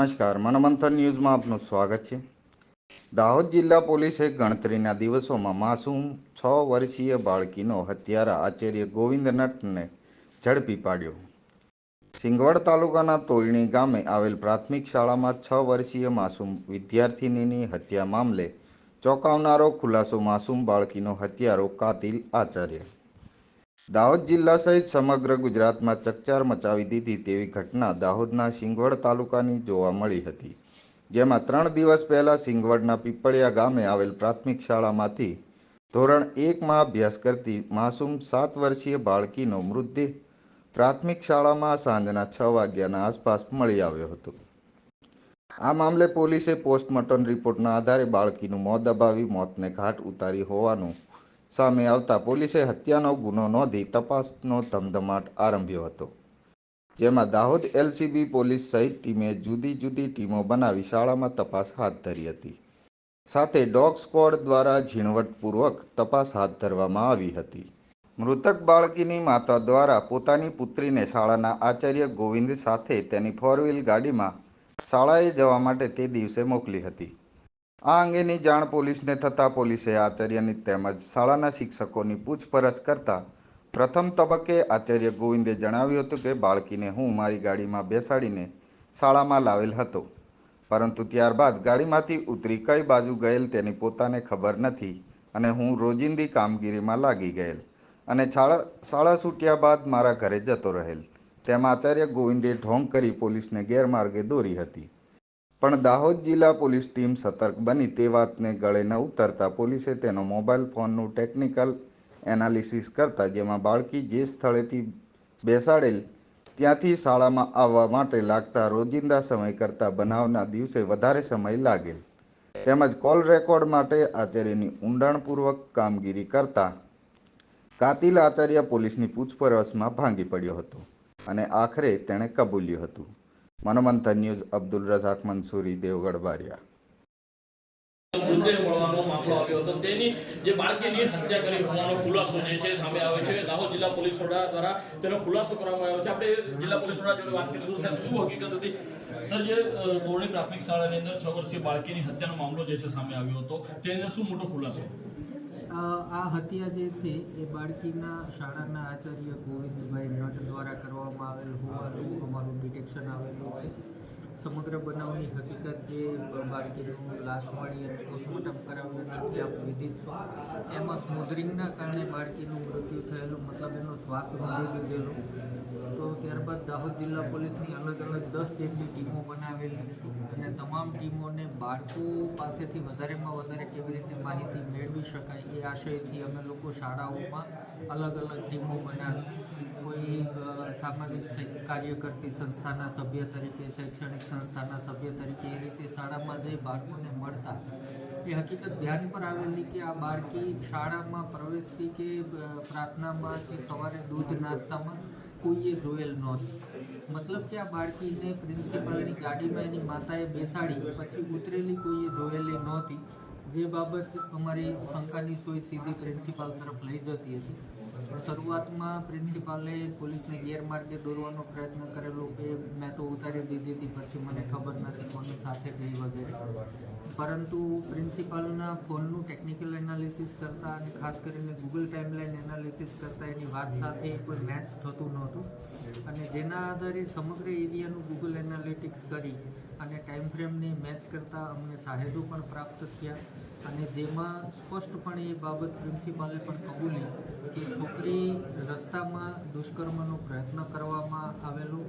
નમસ્કાર, મનોમંથન ન્યૂઝમાં આપનું સ્વાગત છે। દાહોદ જિલ્લા પોલીસે ગણતરીના દિવસોમાં માસૂમ 6 વર્ષીય બાળકીનો હત્યારા આચાર્ય ગોવિંદ નટને ઝડપી પાડ્યો। સિંગવડ તાલુકાના તોયણી ગામે આવેલ પ્રાથમિક શાળામાં 6 વર્ષીય માસૂમ વિદ્યાર્થિનીની હત્યા મામલે ચોંકાવનારો ખુલાસો। માસૂમ બાળકીનો હત્યારો કાતિલ આચાર્ય। દાહોદ જિલ્લા સહિત સમગ્ર ગુજરાતમાં ચકચાર મચાવી દીધી તેવી ઘટના દાહોદના સિંગવડ તાલુકાની જોવા મળી હતી, જેમાં 3 દિવસ પહેલા સિંગવડના પીપળિયા ગામે આવેલ પ્રાથમિક શાળામાંથી ધોરણ 1માં અભ્યાસ કરતી માસૂમ 7 વર્ષીય બાળકીનો મૃતદેહ પ્રાથમિક શાળામાં સાંજના 6 વાગ્યાના આસપાસ મળી આવ્યો હતો। આ મામલે પોલીસે પોસ્ટમોર્ટમ રિપોર્ટના આધારે બાળકીનું મોત દબાવી મોતને ઘાટ ઉતારી હોવાનું સામે આવતા પોલીસે હત્યાનો ગુનો નોંધી તપાસનો ધમધમાટ આરંભ્યો હતો, જેમાં દાહોદ એલસીબી પોલીસ સહિત ટીમે જુદી જુદી ટીમો બનાવી શાળામાં તપાસ હાથ ધરી હતી, સાથે ડોગ સ્ક્વોડ દ્વારા ઝીણવટપૂર્વક તપાસ હાથ ધરવામાં આવી હતી। મૃતક બાળકીની માતા દ્વારા પોતાની પુત્રીને શાળાના આચાર્ય ગોવિંદ સાથે તેની 4 વ્હીલ ગાડીમાં શાળાએ જવા માટે તે દિવસે મોકલી હતી। આ અંગેની જાણ પોલીસને થતાં પોલીસે આચાર્યની તેમજ શાળાના શિક્ષકોની પૂછપરછ કરતા પ્રથમ તબક્કે આચાર્ય ગોવિંદે જણાવ્યું હતું કે બાળકીને હું મારી ગાડીમાં બેસાડીને શાળામાં લાવેલ હતો, પરંતુ ત્યારબાદ ગાડીમાંથી ઉતરી કઈ બાજુ ગયેલ તેની પોતાને ખબર નથી અને હું રોજિંદી કામગીરીમાં લાગી ગયેલ અને શાળા છૂટ્યા બાદ મારા ઘરે જતો રહેલ, તેમ આચાર્ય ગોવિંદે ઢોંગ કરી પોલીસને ગેરમાર્ગે દોરી હતી। પણ દાહોદ જિલ્લા પોલીસ ટીમ સતર્ક બની તે વાતને ગળે ન ઉતરતા પોલીસે તેનો મોબાઈલ ફોનનું ટેકનિકલ એનાલિસિસ કરતા, જેમાં બાળકી જે સ્થળેથી બેસાડેલ ત્યાંથી શાળામાં આવવા માટે લાગતા રોજિંદા સમય કરતાં બનાવના દિવસે વધારે સમય લાગેલ, તેમજ કોલ રેકોર્ડ માટે આચાર્યની ઊંડાણપૂર્વક કામગીરી કરતા કાતિલ આચાર્ય પોલીસની પૂછપરછમાં ભાંગી પડ્યો હતો અને આખરે તેણે કબૂલ્યું હતું। મનોમંથન ન્યૂઝ, અબ્દુલ રઝાક મંસૂરી, દેવગઢ બારિયા। મૃતદેહ મળવાનો મામલો આવ્યો હતો, તેની જે બાળકીની હત્યા કરી હોવાનો ખુલાસો જે છે સામે આવે છે। દાહોદ જિલ્લા પોલીસ વડા દ્વારા તેનો ખુલાસો કરવામાં આવ્યો છે। આપણે જિલ્લા પોલીસ વડા જોડે વાત કરીશું। સાહેબ, શું હકીકત હતી? સર, જે તોરણી પ્રાથમિક શાળાની અંદર 6 વર્ષીય બાળકીની હત્યાનો મામલો જે છે સામે આવ્યો હતો, તેની અંદર શું મોટો ખુલાસો? આ હત્યા જે છે એ બાળકીના શાળાના આચાર્ય ગોવિંદભાઈ નટ દ્વારા કરવામાં આવેલ હોવાનું અમારું ડિટેક્શન આવેલું છે। સમગ્ર બનાવની હકીકત જે બાળકીનું લાશ મળી અને પોસ્ટમોર્ટમ કરાવવાથી આપ વિદિત છો, એમાં સ્મોધરિંગના કારણે બાળકીનું મૃત્યુ થયેલું, મતલબ એનો શ્વાસ રૂંધી લીધેલો। તો ત્યારબાદ દાહોદ જિલ્લા પોલીસની અલગ અલગ 10 જેટલી ટીમો બનાવેલી હતી અને તમામ ટીમોને બાળકો પાસેથી વધારેમાં વધારે કેવી રીતે માહિતી મેળવી શકાય એ આશયથી અમે લોકો શાળાઓમાં અલગ અલગ ટીમો બનાવી, કોઈ સામાજિક કાર્ય કરતી સંસ્થાના સભ્ય તરીકે, શૈક્ષણિક સંસ્થાના સભ્ય તરીકે, એ રીતે શાળામાં જે બાળકોને મળતા એ હકીકત ધ્યાન પર આવેલી કે આ બાળકી શાળામાં પ્રવેશતી કે પ્રાર્થનામાં કે સવારે દૂધ નાસ્તામાં કોઈએ જોયેલ નહોતી। મતલબ કે આ બાળકીને પ્રિન્સિપાલની ગાડીમાં એની માતાએ બેસાડી પછી ઉતરેલી કોઈએ જોયેલી નહોતી, જે બાબત અમારી શંકાની સોય સીધી પ્રિન્સિપાલ તરફ લઈ જતી હતી। શરૂઆતમાં પ્રિન્સિપાલે પોલીસને ગેરમાર્ગે દોરવાનો પ્રયત્ન કરેલો કે મેં તો ઉતારી દીધી હતી, પછી મને ખબર નથી કોની સાથે ગઈ વગેરે, પરંતુ પ્રિન્સિપાલના ફોનનું ટેકનિકલ એનાલિસિસ કરતાં અને ખાસ કરીને ગૂગલ ટાઈમલાઈન એનાલિસિસ કરતાં એની વાત સાથે કોઈ મેચ થતું નહોતું અને જેના આધારે સમગ્ર એરિયાનું ગૂગલ એનાલિટિક્સ કરી અને ટાઈમ ફ્રેમને મેચ કરતાં અમને સાહેદો પણ પ્રાપ્ત થયા અને જેમાં સ્પષ્ટપણે એ બાબત પ્રિન્સિપાલે પણ કબૂલી કે છોકરી રસ્તામાં દુષ્કર્મનો પ્રયત્ન કરવામાં આવેલો,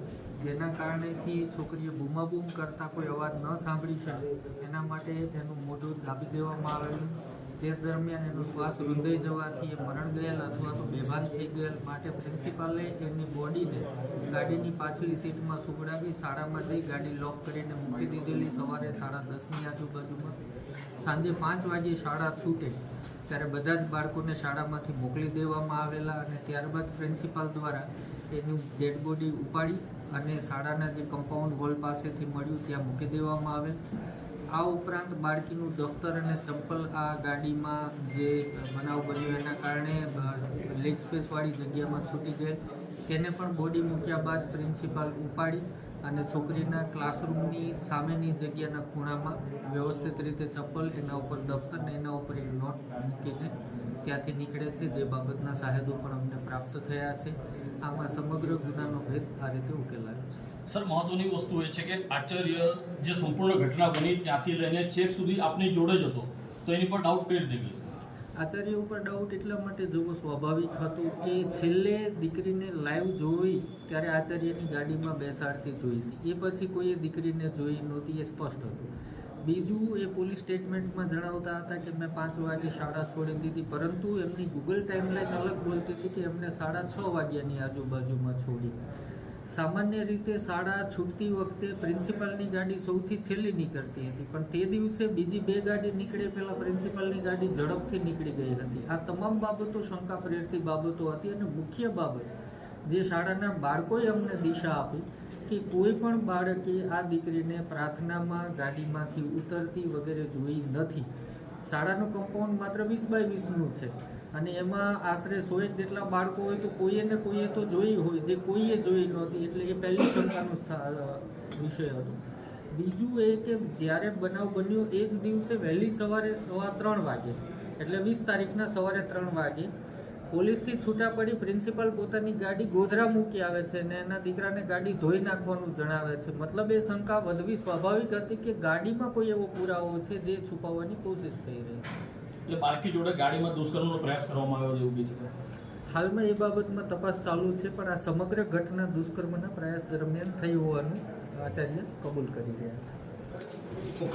જેના કારણેથી છોકરીએ બૂમાબૂમ કરતાં કોઈ અવાજ ન સાંભળી શકે એના માટે એનું મોઢું દાબી દેવામાં આવેલું, જે દરમિયાન એનો શ્વાસ રૂંધાઈ જવાથી એ મરણ ગયેલ અથવા તો બેભાન થઈ ગયેલ, માટે પ્રિન્સિપાલે એની બોડીને ગાડીની પાછલી સીટમાં સુવડાવી શાળામાં જઈ ગાડી લોક કરીને મૂકી દીધેલી। સવારે 10:30ની આજુબાજુમાં સાંજે 5 વાગ્યે શાળા છૂટે ત્યારે બધા જ બાળકોને શાળામાંથી મોકલી દેવામાં આવેલા અને ત્યારબાદ પ્રિન્સિપાલ દ્વારા એની ડેડ બોડી ઉપાડી અને શાળાના જે કમ્પાઉન્ડ વોલ પાસેથી મળ્યું ત્યાં મૂકી દેવામાં આવેલ। આ ઉપરાંત બાળકીનું દફતર અને ચંપલ આ ગાડીમાં જે બનાવ બન્યો એના કારણે લેગ સ્પેસવાળી જગ્યામાં છૂટી ગયેલ, તેને પણ બોડી મૂક્યા બાદ પ્રિન્સિપાલ ઉપાડી અને છોકરીના ક્લાસરૂમની સામેની જગ્યાના ખૂણામાં વ્યવસ્થિત રીતે ચપ્પલ, એના ઉપર દફતર ને એના ઉપર એક નોટ મૂકીને ત્યાંથી નીકળે છે, જે બાબતના સાહેદો પણ અમને પ્રાપ્ત થયા છે. આમાં સમગ્ર ગુનાનો ભેદ આ રીતે ઉકેલાયો છે. સર, મહત્વની વસ્તુ એ છે કે આચાર્ય જે સંપૂર્ણ ઘટના બની ત્યાંથી લઈને છેક સુધી આપની જોડે જ હતો, તો એની પર ડાઉટ કઈ રીતે ગયો? આચાર્ય ઉપર ડાઉટ એટલા માટે જોવો સ્વાભાવિક હતું કે છેલ્લે દીકરીને લાઈવ જોઈ ત્યારે આચાર્યની ગાડીમાં બેસાડતી જોઈ હતી. એ પછી કોઈએ દીકરીને જોઈ નહોતી, એ સ્પષ્ટ હતું. બીજું, એ પોલીસ સ્ટેટમેન્ટમાં જણાવતા હતા કે મેં 5 વાગે શાળા છોડી દીધી, પરંતુ એમની ગૂગલ ટાઈમલાઈન અલગ બોલતી હતી કે એમને 6:30 વાગ્યાની આજુબાજુમાં છોડી. સામાન્ય રીતે શાળા છૂટતી વખતે પ્રિન્સિપાલની ગાડી સૌથી છેલ્લી નીકળતી હતી, પણ તે દિવસે બીજી 2 ગાડી નીકળે પહેલાં પ્રિન્સિપાલની ગાડી ઝડપથી નીકળી ગઈ હતી. આ તમામ બાબતો શંકા પ્રેરતી બાબતો હતી. અને મુખ્ય બાબત જે શાળાના બાળકોએ અમને દિશા આપી કે કોઈ પણ બાળકે આ દીકરીને પ્રાર્થનામાં ગાડીમાંથી ઉતરતી વગેરે જોઈ નથી. શાળાનું કમ્પાઉન્ડ માત્ર 20x20નું છે અને એમાં આશરે 100 જેટલા બાળકો હોય તો કોઈએ ને કોઈએ તો જોઈ હોય, જે કોઈએ જોઈ નહોતી. એટલે એ પહેલી શંકાનો વિષય હતો. બીજું એ કે જ્યારે બનાવ બન્યો એ જ દિવસે વહેલી સવારે 3:15 વાગે, એટલે 20 તારીખના સવારે 3 વાગે પોલીસથી છૂટા પડી પ્રિન્સિપાલ પોતાની ગાડી ગોધરા મૂકી આવે છે અને એના દીકરાને ગાડી ધોઈ નાખવાનું જણાવે છે. મતલબ એ શંકા વધવી સ્વાભાવિક હતી કે ગાડીમાં કોઈ એવો પુરાવો છે જે છુપાવવાની કોશિશ થઈ રહી છે. એટલે બાળકી જોડે ગાડીમાં દુષ્કર્મનો પ્રયાસ કરવામાં આવ્યો એવું બી છે? હાલમાં એ બાબતમાં તપાસ ચાલુ છે, પણ આ સમગ્ર ઘટના દુષ્કર્મના પ્રયાસ દરમિયાન થઈ હોવાનું આચાર્ય કબૂલ કરી રહ્યા છે.